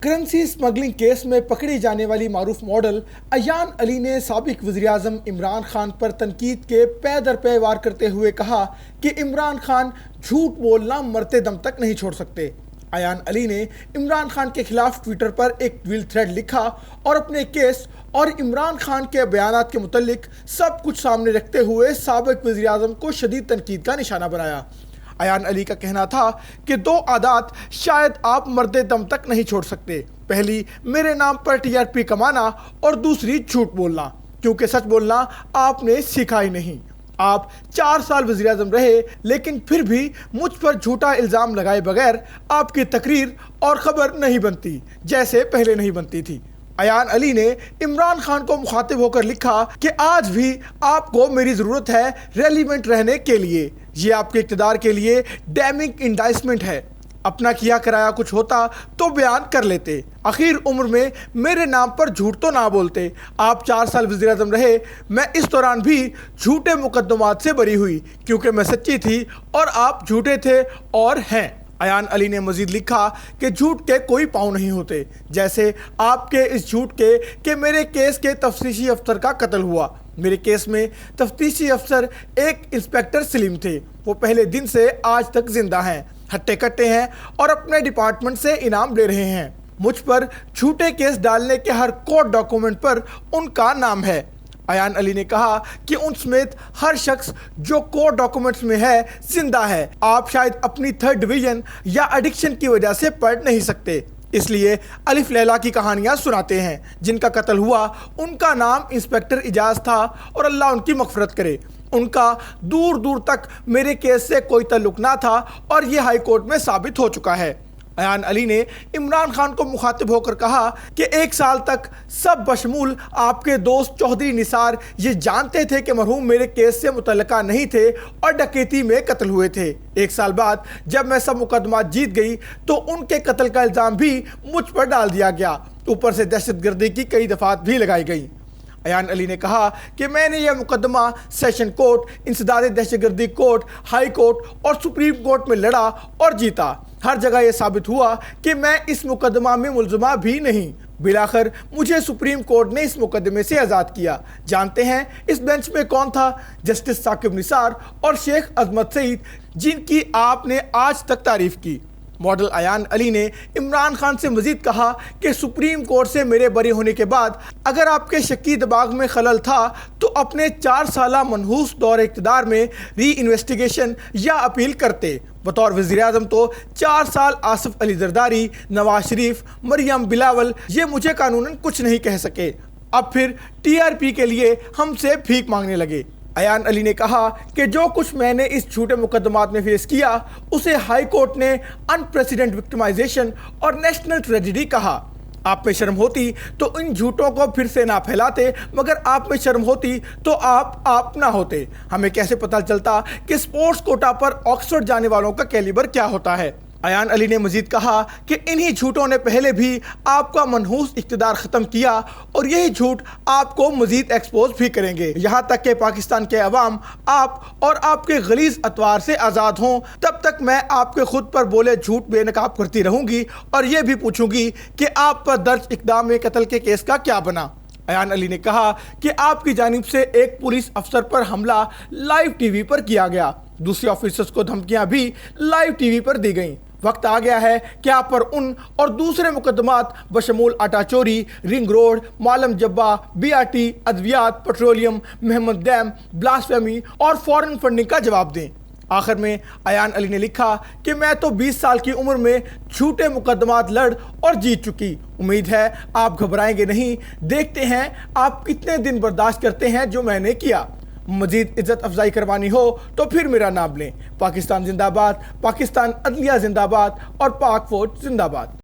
Currency smuggling case میں پکڑی جانے والی معروف ماڈل ایان علی نے سابق وزیراعظم عمران خان پر تنقید کے پے در پے وار کرتے ہوئے کہا کہ عمران خان جھوٹ بولنا مرتے دم تک نہیں چھوڑ سکتے۔ ایان علی نے عمران خان کے خلاف ٹویٹر پر ایک ٹویل تھریڈ لکھا اور اپنے کیس اور عمران خان کے بیانات کے متعلق سب کچھ سامنے رکھتے ہوئے سابق وزیراعظم کو شدید تنقید کا نشانہ بنایا۔ ایان علی کا کہنا تھا کہ 2 عادات شاید آپ مرتے دم تک نہیں چھوڑ سکتے، پہلی میرے نام پر TRP کمانا اور دوسری جھوٹ بولنا، کیونکہ سچ بولنا آپ نے سیکھا ہی نہیں۔ آپ 4 سال وزیراعظم رہے لیکن پھر بھی مجھ پر جھوٹا الزام لگائے بغیر آپ کی تقریر اور خبر نہیں بنتی جیسے پہلے نہیں بنتی تھی۔ ایان علی نے عمران خان کو مخاطب ہو کر لکھا کہ آج بھی آپ کو میری ضرورت ہے ریلیونٹ رہنے کے لیے، یہ آپ کے اقتدار کے لیے ڈیمنگ انڈائسمنٹ ہے، اپنا کیا کرایا کچھ ہوتا تو بیان کر لیتے، آخر عمر میں میرے نام پر جھوٹ تو نہ بولتے۔ آپ 4 سال وزیراعظم رہے، میں اس دوران بھی جھوٹے مقدمات سے بری ہوئی کیونکہ میں سچی تھی اور آپ جھوٹے تھے اور ہیں۔ ایان علی نے مزید لکھا کہ جھوٹ کے کوئی پاؤں نہیں ہوتے، جیسے آپ کے اس جھوٹ کے کہ میرے کیس کے تفتیشی افسر کا قتل ہوا۔ میرے کیس میں تفتیشی افسر ایک انسپیکٹر سلیم تھے، وہ پہلے دن سے آج تک زندہ ہیں، ہٹے کٹے ہیں اور اپنے ڈپارٹمنٹ سے انعام لے رہے ہیں۔ مجھ پر جھوٹے کیس ڈالنے کے ہر کورٹ ڈاکومنٹ پر ان کا نام ہے۔ ایان علی نے کہا کہ ان سمیت ہر شخص جو کورٹ ڈاکومنٹس میں ہے زندہ ہے۔ آپ شاید اپنی 3rd ڈویژن یا ایڈکشن کی وجہ سے پڑھ نہیں سکتے، اس لیے الف لیلا کی کہانیاں سناتے ہیں۔ جن کا قتل ہوا ان کا نام انسپیکٹر اعجاز تھا اور اللہ ان کی مغفرت کرے۔ ان کا دور دور تک میرے کیس سے کوئی تعلق نہ تھا اور یہ ہائی کورٹ میں ثابت ہو چکا ہے۔ ایان علی نے عمران خان کو مخاطب ہو کر کہا کہ 1 سال تک سب بشمول آپ کے دوست چودھری نثار یہ جانتے تھے کہ مرحوم میرے کیس سے متعلقہ نہیں تھے اور ڈکیتی میں قتل ہوئے تھے۔ 1 سال بعد جب میں سب مقدمات جیت گئی تو ان کے قتل کا الزام بھی مجھ پر ڈال دیا گیا، اوپر سے دہشت گردی کی کئی دفعات بھی لگائی گئیں۔ ایان علی نے کہا کہ میں نے یہ مقدمہ سیشن کورٹ، انسداد دہشت گردی کورٹ، ہائی کورٹ اور سپریم کورٹ میں لڑا اور جیتا۔ ہر جگہ یہ ثابت ہوا کہ میں اس مقدمہ میں ملزمہ بھی نہیں۔ بالآخر مجھے سپریم کورٹ نے اس مقدمے سے آزاد کیا۔ جانتے ہیں اس بینچ میں کون تھا؟ جسٹس ثاقب نثار اور شیخ عظمت سعید، جن کی آپ نے آج تک تعریف کی۔ ماڈل ایان علی نے عمران خان سے مزید کہا کہ سپریم کورٹ سے میرے بری ہونے کے بعد اگر آپ کے شکی دماغ میں خلل تھا تو اپنے 4 سالہ منحوس دور اقتدار میں ری انویسٹیگیشن یا اپیل کرتے۔ بطور وزیراعظم تو 4 سال آصف علی زرداری، نواز شریف، مریم بلاول یہ مجھے قانوناً کچھ نہیں کہہ سکے، اب پھر TRP کے لیے ہم سے بھیک مانگنے لگے۔ ایان علی نے کہا کہ جو کچھ میں نے اس جھوٹے مقدمات میں فیس کیا اسے ہائی کورٹ نے انپریسیڈنٹ وکٹمائزیشن اور نیشنل ٹریجڈی کہا۔ آپ میں شرم ہوتی تو ان جھوٹوں کو پھر سے نہ پھیلاتے، مگر آپ میں شرم ہوتی تو آپ نہ ہوتے۔ ہمیں کیسے پتہ چلتا کہ سپورٹس کوٹا پر آکسفورڈ جانے والوں کا کیلیبر کیا ہوتا ہے؟ ایان علی نے مزید کہا کہ انہی جھوٹوں نے پہلے بھی آپ کا منحوس اقتدار ختم کیا اور یہی جھوٹ آپ کو مزید ایکسپوز بھی کریں گے، یہاں تک کہ پاکستان کے عوام آپ اور آپ کے غلیظ اطوار سے آزاد ہوں۔ تب تک میں آپ کے خود پر بولے جھوٹ بے نقاب کرتی رہوں گی اور یہ بھی پوچھوں گی کہ آپ پر درج اقدام قتل کے کیس کا کیا بنا۔ ایان علی نے کہا کہ آپ کی جانب سے ایک پولیس افسر پر حملہ لائیو ٹی وی پر کیا گیا، دوسرے آفیسرز کو دھمکیاں بھی لائیو ٹی وی پر دی گئیں۔ وقت آ گیا ہے کہ آپ پر ان اور دوسرے مقدمات بشمول آٹا چوری، رنگ روڈ، معلم جبہ، BRT، ادویات، پیٹرولیم، محمد ڈیم، بلاسفیمی اور فورن فنڈنگ کا جواب دیں۔ آخر میں ایان علی نے لکھا کہ میں تو 20 سال کی عمر میں جھوٹے مقدمات لڑ اور جیت چکی، امید ہے آپ گھبرائیں گے نہیں، دیکھتے ہیں آپ کتنے دن برداشت کرتے ہیں جو میں نے کیا۔ مزید عزت افزائی کروانی ہو تو پھر میرا نام لیں۔ پاکستان زندہ باد، پاکستان عدلیہ زندہ باد اور پاک فوج زندہ باد۔